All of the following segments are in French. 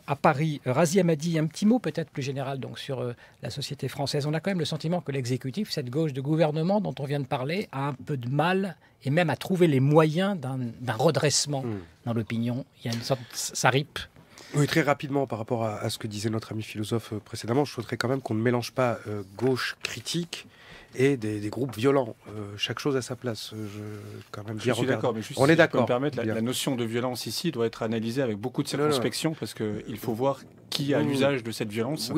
À Paris, Razia m'a dit un petit mot peut-être plus général donc sur la société française. On a quand même le sentiment que l'exécutif, cette gauche de gouvernement dont on vient de parler, a un peu de mal et même à trouver les moyens d'un redressement dans l'opinion. Il y a une sorte, ça ripe. Oui, très rapidement par rapport à ce que disait notre ami philosophe précédemment, je souhaiterais quand même qu'on ne mélange pas gauche critique et des groupes violents. Chaque chose à sa place. Je suis d'accord, mais juste on est d'accord. Si je peux me permettre, la notion de violence ici doit être analysée avec beaucoup de circonspection parce qu'il faut voir qui a l'usage de cette violence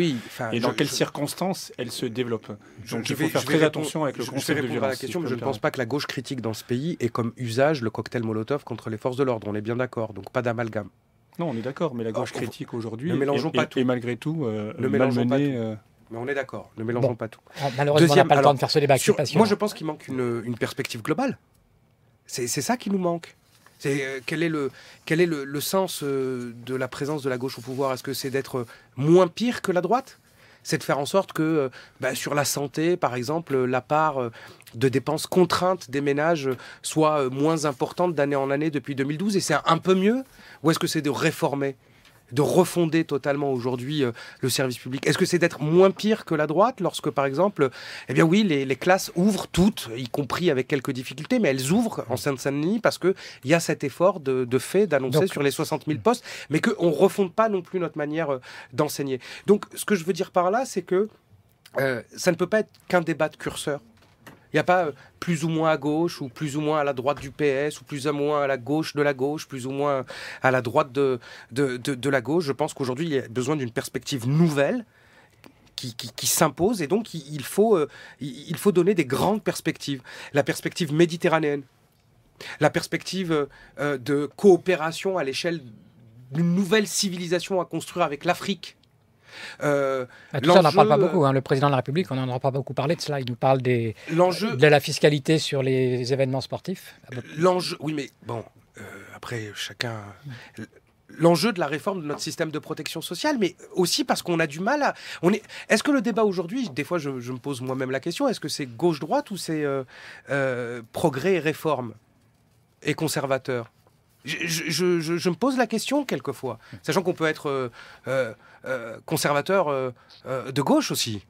et dans quelles circonstances elle se développe. Donc il faut faire très attention avec le concept de violence. À la question, mais je ne pense pas que la gauche critique dans ce pays ait comme usage le cocktail Molotov contre les forces de l'ordre. On est bien d'accord, donc pas d'amalgame. Non, on est d'accord, mais la gauche critique aujourd'hui est malgré tout malmenée. Mais on est d'accord, ne mélangeons pas tout. Malheureusement, on n'a pas le temps de faire ce débat. Moi, je pense qu'il manque une perspective globale. C'est ça qui nous manque. Quel est le sens de la présence de la gauche au pouvoir? Est-ce que c'est d'être moins pire que la droite? C'est de faire en sorte que sur la santé, par exemple, la part de dépenses contraintes des ménages soit moins importante d'année en année depuis 2012 et c'est un peu mieux? Ou est-ce que c'est de réformer, de refonder totalement aujourd'hui le service public? Est-ce que c'est d'être moins pire que la droite lorsque, par exemple, les classes ouvrent toutes, y compris avec quelques difficultés, mais elles ouvrent en Seine-Saint-Denis parce qu'il y a cet effort de fait d'annoncer sur les 60 000 postes, mais qu'on ne refonde pas non plus notre manière d'enseigner. Donc, ce que je veux dire par là, c'est que ça ne peut pas être qu'un débat de curseur. Il n'y a pas plus ou moins à gauche, ou plus ou moins à la droite du PS, ou plus ou moins à la gauche, plus ou moins à la droite de la gauche. Je pense qu'aujourd'hui, il y a besoin d'une perspective nouvelle qui s'impose, et donc il faut donner des grandes perspectives. La perspective méditerranéenne, la perspective de coopération à l'échelle d'une nouvelle civilisation à construire avec l'Afrique. Tout ça, on n'en parle pas beaucoup. Le président de la République, on n'en a pas beaucoup parlé de cela. Il nous parle de la fiscalité sur les événements sportifs. L'enjeu, oui, mais bon, après, chacun... L'enjeu de la réforme de notre système de protection sociale, mais aussi parce qu'on a du mal à... Est-ce que le débat aujourd'hui, des fois je me pose moi-même la question, est-ce que c'est gauche-droite ou c'est progrès et réforme et conservateur? Je me pose la question quelquefois, sachant qu'on peut être conservateur de gauche aussi.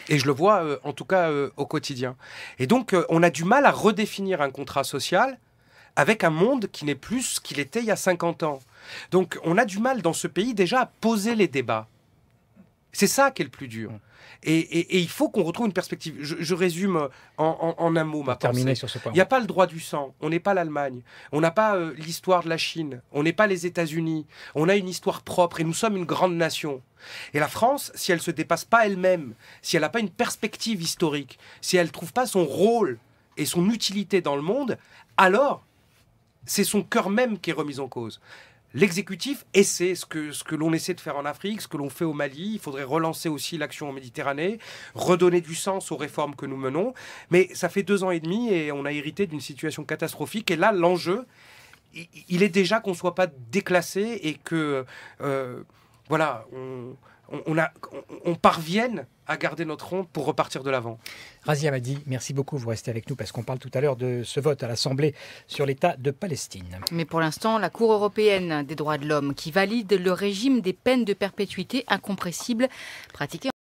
Et je le vois en tout cas au quotidien. Et donc on a du mal à redéfinir un contrat social avec un monde qui n'est plus ce qu'il était il y a 50 ans. Donc on a du mal dans ce pays déjà à poser les débats. C'est ça qui est le plus dur. Et il faut qu'on retrouve une perspective. Je résume en un mot ma pensée. Sur ce point. Il n'y a pas le droit du sang. On n'est pas l'Allemagne. On n'a pas l'histoire de la Chine. On n'est pas les États-Unis. On a une histoire propre et nous sommes une grande nation. Et la France, si elle ne se dépasse pas elle-même, si elle n'a pas une perspective historique, si elle ne trouve pas son rôle et son utilité dans le monde, alors c'est son cœur même qui est remis en cause. L'exécutif essaie ce que l'on essaie de faire en Afrique, ce que l'on fait au Mali. Il faudrait relancer aussi l'action en Méditerranée, redonner du sens aux réformes que nous menons. Mais ça fait 2 ans et demi et on a hérité d'une situation catastrophique. Et là, l'enjeu, il est déjà qu'on ne soit pas déclassé et que on parvienne à garder notre honte pour repartir de l'avant. Razia Madi, merci beaucoup. Vous restez avec nous parce qu'on parle tout à l'heure de ce vote à l'Assemblée sur l'État de Palestine. Mais pour l'instant, la Cour européenne des droits de l'homme qui valide le régime des peines de perpétuité incompressibles pratiquées